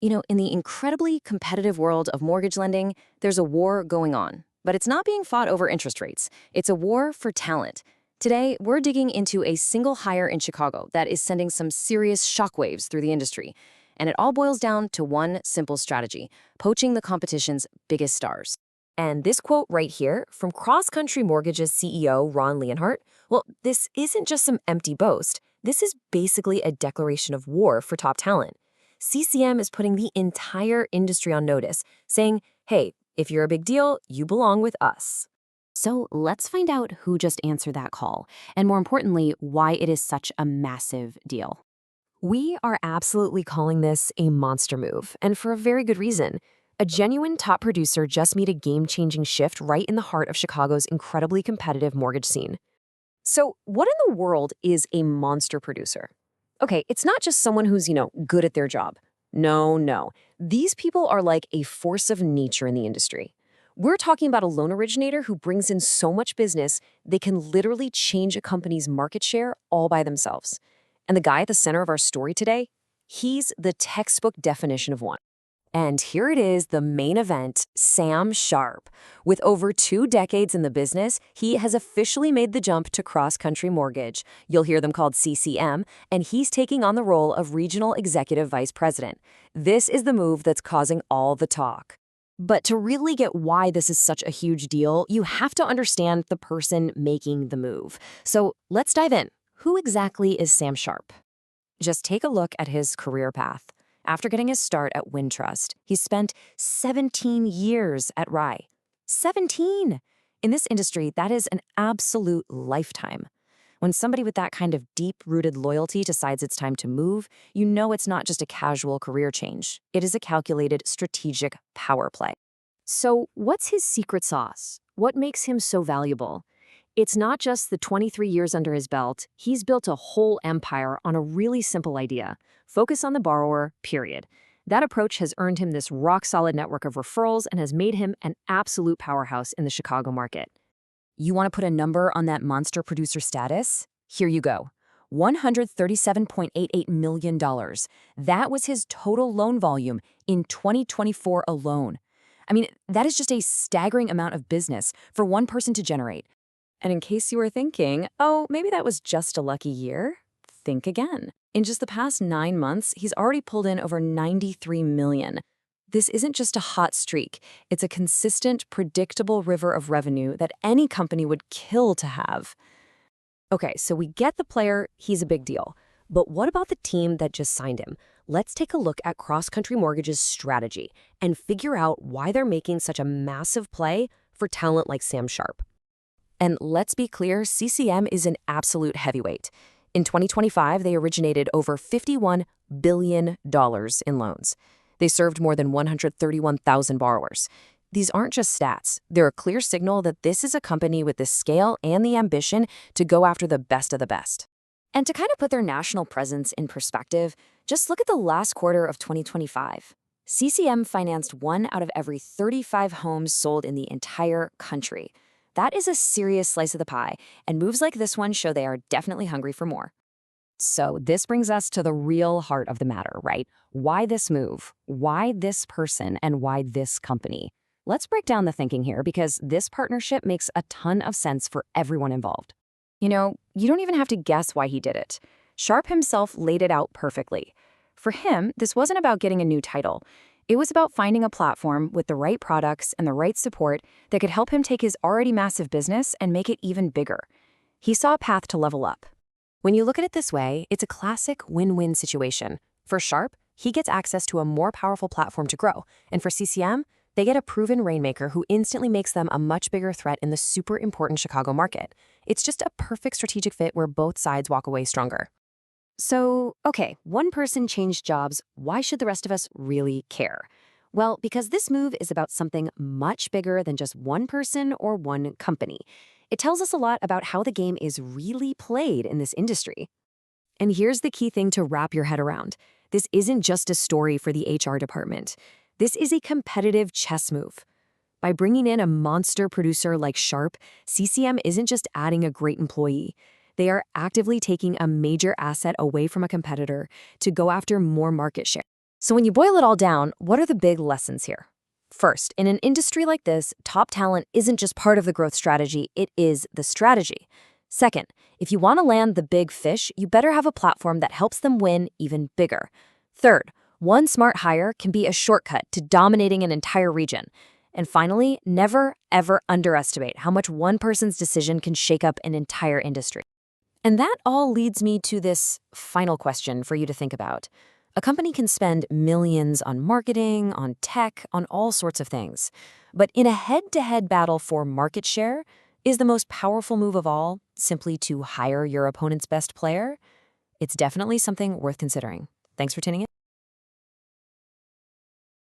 In the incredibly competitive world of mortgage lending, there's a war going on. But it's not being fought over interest rates. It's a war for talent. Today, we're digging into a single hire in Chicago that is sending some serious shockwaves through the industry. And it all boils down to one simple strategy: poaching the competition's biggest stars. And this quote right here from CrossCountry Mortgage's CEO, Ron Leonhardt, well, this isn't just some empty boast. This is basically a declaration of war for top talent. CCM is putting the entire industry on notice, saying, hey, if you're a big deal, you belong with us. So let's find out who just answered that call, and more importantly, why it is such a massive deal. We are absolutely calling this a monster move, and for a very good reason. A genuine top producer just made a game-changing shift right in the heart of Chicago's incredibly competitive mortgage scene. So what in the world is a monster producer? Okay, it's not just someone who's, good at their job. No. These people are like a force of nature in the industry. We're talking about a loan originator who brings in so much business, they can literally change a company's market share all by themselves. And the guy at the center of our story today, he's the textbook definition of one. And here it is, the main event, Sam Sharp. With over 2 decades in the business, he has officially made the jump to CrossCountry Mortgage. You'll hear them called CCM, and he's taking on the role of Regional Executive Vice President. This is the move that's causing all the talk. But to really get why this is such a huge deal, you have to understand the person making the move. So let's dive in. Who exactly is Sam Sharp? Just take a look at his career path. After getting his start at Wintrust, he spent 17 years at Rye. 17! In this industry, that is an absolute lifetime. When somebody with that kind of deep-rooted loyalty decides it's time to move, you know it's not just a casual career change. It is a calculated, strategic power play. So what's his secret sauce? What makes him so valuable? It's not just the 23 years under his belt. He's built a whole empire on a really simple idea: focus on the borrower, period. That approach has earned him this rock-solid network of referrals and has made him an absolute powerhouse in the Chicago market. You want to put a number on that monster producer status? Here you go. $137.88 million. That was his total loan volume in 2024 alone. I mean, that is just a staggering amount of business for one person to generate. And in case you were thinking, oh, maybe that was just a lucky year, think again. In just the past 9 months, he's already pulled in over $93 million. This isn't just a hot streak. It's a consistent, predictable river of revenue that any company would kill to have. Okay, so we get the player, he's a big deal. But what about the team that just signed him? Let's take a look at CrossCountry Mortgage's strategy and figure out why they're making such a massive play for talent like Sam Sharp. And let's be clear, CCM is an absolute heavyweight. In 2025, they originated over $51 billion in loans. They served more than 131,000 borrowers. These aren't just stats. They're a clear signal that this is a company with the scale and the ambition to go after the best of the best. And to kind of put their national presence in perspective, just look at the last quarter of 2025. CCM financed 1 out of every 35 homes sold in the entire country. That is a serious slice of the pie, and moves like this one show they are definitely hungry for more. So this brings us to the real heart of the matter, right? Why this move? Why this person? And why this company? Let's break down the thinking here, because this partnership makes a ton of sense for everyone involved. You don't even have to guess why he did it. Sharp himself laid it out perfectly. For him, this wasn't about getting a new title. It was about finding a platform with the right products and the right support that could help him take his already massive business and make it even bigger. He saw a path to level up. When you look at it this way, it's a classic win-win situation. For Sharp, he gets access to a more powerful platform to grow. And for CCM, they get a proven rainmaker who instantly makes them a much bigger threat in the super important Chicago market. It's just a perfect strategic fit where both sides walk away stronger. So, okay, one person changed jobs. Why should the rest of us really care? Well, because this move is about something much bigger than just one person or one company. It tells us a lot about how the game is really played in this industry. And here's the key thing to wrap your head around. This isn't just a story for the HR department. This is a competitive chess move. By bringing in a monster producer like Sharp, CCM isn't just adding a great employee. They are actively taking a major asset away from a competitor to go after more market share. So when you boil it all down, what are the big lessons here? First, in an industry like this, top talent isn't just part of the growth strategy, it is the strategy. Second, if you want to land the big fish, you better have a platform that helps them win even bigger. Third, one smart hire can be a shortcut to dominating an entire region. And finally, never, ever underestimate how much one person's decision can shake up an entire industry. And that all leads me to this final question for you to think about. A company can spend millions on marketing, on tech, on all sorts of things. But in a head-to-head battle for market share, is the most powerful move of all simply to hire your opponent's best player? It's definitely something worth considering. Thanks for tuning in.